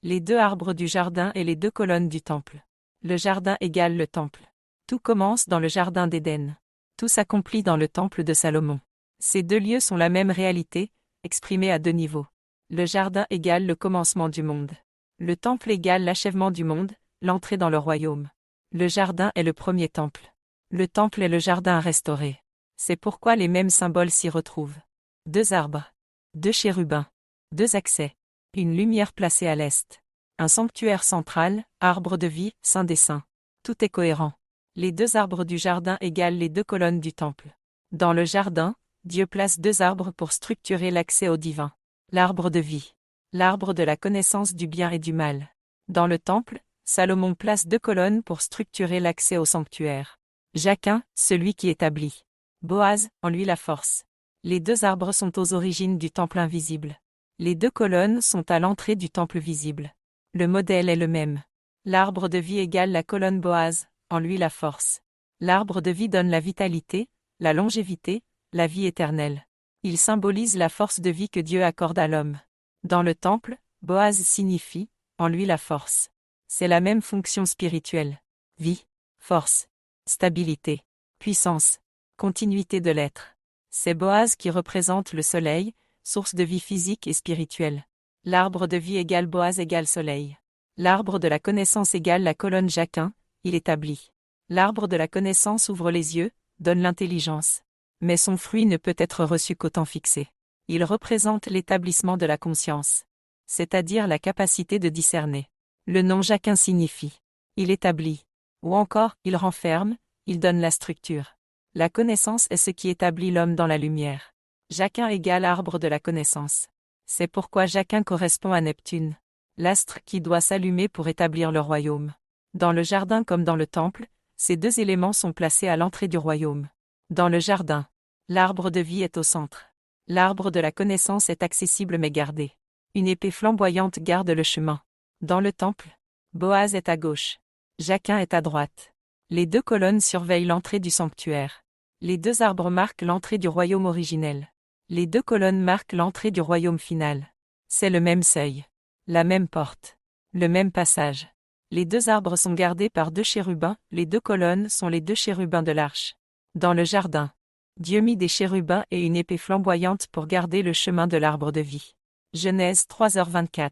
Les deux arbres du jardin et les deux colonnes du temple. Le jardin égale le temple. Tout commence dans le jardin d'Éden. Tout s'accomplit dans le temple de Salomon. Ces deux lieux sont la même réalité, exprimée à deux niveaux. Le jardin égale le commencement du monde. Le temple égale l'achèvement du monde, l'entrée dans le royaume. Le jardin est le premier temple. Le temple est le jardin restauré. C'est pourquoi les mêmes symboles s'y retrouvent. Deux arbres. Deux chérubins. Deux accès. Une lumière placée à l'est. Un sanctuaire central, arbre de vie, saint des saints. Tout est cohérent. Les deux arbres du jardin égalent les deux colonnes du temple. Dans le jardin, Dieu place deux arbres pour structurer l'accès au divin. L'arbre de vie. L'arbre de la connaissance du bien et du mal. Dans le temple, Salomon place deux colonnes pour structurer l'accès au sanctuaire. Jachin, celui qui établit. Boaz, en lui la force. Les deux arbres sont aux origines du temple invisible. Les deux colonnes sont à l'entrée du temple visible. Le modèle est le même. L'arbre de vie égale la colonne Boaz, en lui la force. L'arbre de vie donne la vitalité, la longévité, la vie éternelle. Il symbolise la force de vie que Dieu accorde à l'homme. Dans le temple, Boaz signifie, en lui la force. C'est la même fonction spirituelle. Vie, force, stabilité, puissance, continuité de l'être. C'est Boaz qui représente le soleil, source de vie physique et spirituelle. L'arbre de vie égale Boaz égale soleil. L'arbre de la connaissance égale la colonne Jachin, il établit. L'arbre de la connaissance ouvre les yeux, donne l'intelligence. Mais son fruit ne peut être reçu qu'au temps fixé. Il représente l'établissement de la conscience, c'est-à-dire la capacité de discerner. Le nom Jachin signifie « il établit » ou encore « il renferme », il donne la structure. La connaissance est ce qui établit l'homme dans la lumière. Jachin égale arbre de la connaissance. C'est pourquoi Jachin correspond à Neptune, l'astre qui doit s'allumer pour établir le royaume. Dans le jardin comme dans le temple, ces deux éléments sont placés à l'entrée du royaume. Dans le jardin, l'arbre de vie est au centre. L'arbre de la connaissance est accessible mais gardé. Une épée flamboyante garde le chemin. Dans le temple, Boaz est à gauche. Jachin est à droite. Les deux colonnes surveillent l'entrée du sanctuaire. Les deux arbres marquent l'entrée du royaume originel. Les deux colonnes marquent l'entrée du royaume final. C'est le même seuil. La même porte. Le même passage. Les deux arbres sont gardés par deux chérubins, les deux colonnes sont les deux chérubins de l'arche. Dans le jardin, Dieu mit des chérubins et une épée flamboyante pour garder le chemin de l'arbre de vie. Genèse 3h24.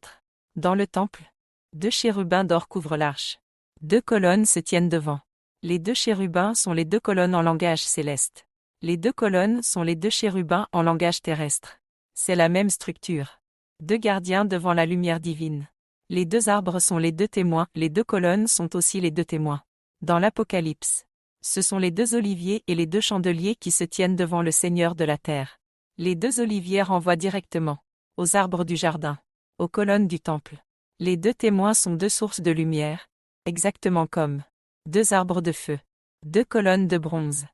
Dans le temple, deux chérubins d'or couvrent l'arche. Deux colonnes se tiennent devant. Les deux chérubins sont les deux colonnes en langage céleste. Les deux colonnes sont les deux chérubins en langage terrestre. C'est la même structure. Deux gardiens devant la lumière divine. Les deux arbres sont les deux témoins, les deux colonnes sont aussi les deux témoins. Dans l'Apocalypse, ce sont les deux oliviers et les deux chandeliers qui se tiennent devant le Seigneur de la terre. Les deux oliviers renvoient directement aux arbres du jardin, aux colonnes du temple. Les deux témoins sont deux sources de lumière, exactement comme deux arbres de feu, deux colonnes de bronze,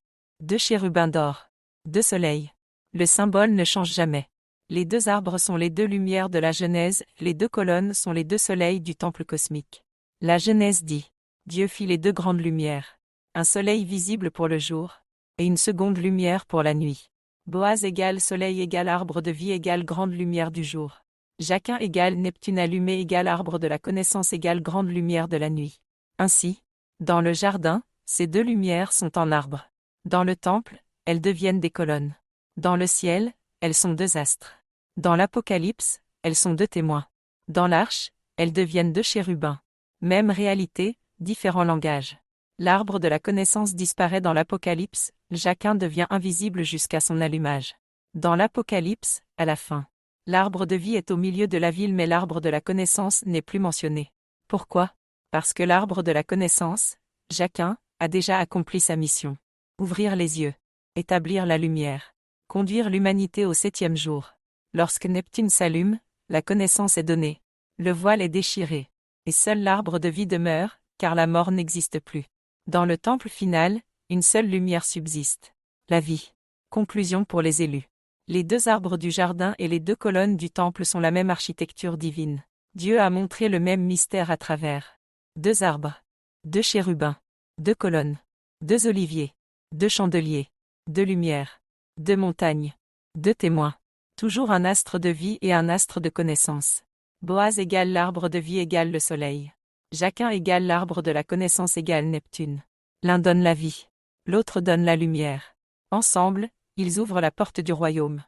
deux chérubins d'or, deux soleils. Le symbole ne change jamais. Les deux arbres sont les deux lumières de la Genèse, les deux colonnes sont les deux soleils du temple cosmique. La Genèse dit « Dieu fit les deux grandes lumières, un soleil visible pour le jour, et une seconde lumière pour la nuit. Boaz égale soleil égale arbre de vie égale grande lumière du jour. Jachin égale Neptune allumé égale arbre de la connaissance égale grande lumière de la nuit. » Ainsi, dans le jardin, ces deux lumières sont en arbre. Dans le temple, elles deviennent des colonnes. Dans le ciel, elles sont deux astres. Dans l'Apocalypse, elles sont deux témoins. Dans l'arche, elles deviennent deux chérubins. Même réalité, différent langage. L'arbre de la connaissance disparaît dans l'Apocalypse, Jachin devient invisible jusqu'à son allumage. Dans l'Apocalypse, à la fin, l'arbre de vie est au milieu de la ville mais l'arbre de la connaissance n'est plus mentionné. Pourquoi ? Parce que l'arbre de la connaissance, Jachin, a déjà accompli sa mission. Ouvrir les yeux, établir la lumière, conduire l'humanité au 7e jour. Lorsque Neptune s'allume, la connaissance est donnée, le voile est déchiré, et seul l'arbre de vie demeure, car la mort n'existe plus. Dans le temple final, une seule lumière subsiste, la vie. Conclusion pour les élus. Les deux arbres du jardin et les deux colonnes du temple sont la même architecture divine. Dieu a montré le même mystère à travers deux arbres, deux chérubins, deux colonnes, deux oliviers, deux chandeliers, deux lumières, deux montagnes, deux témoins. Toujours un astre de vie et un astre de connaissance. Boaz égale l'arbre de vie égale le soleil. Jacquin égale l'arbre de la connaissance égale Neptune. L'un donne la vie. L'autre donne la lumière. Ensemble, ils ouvrent la porte du royaume.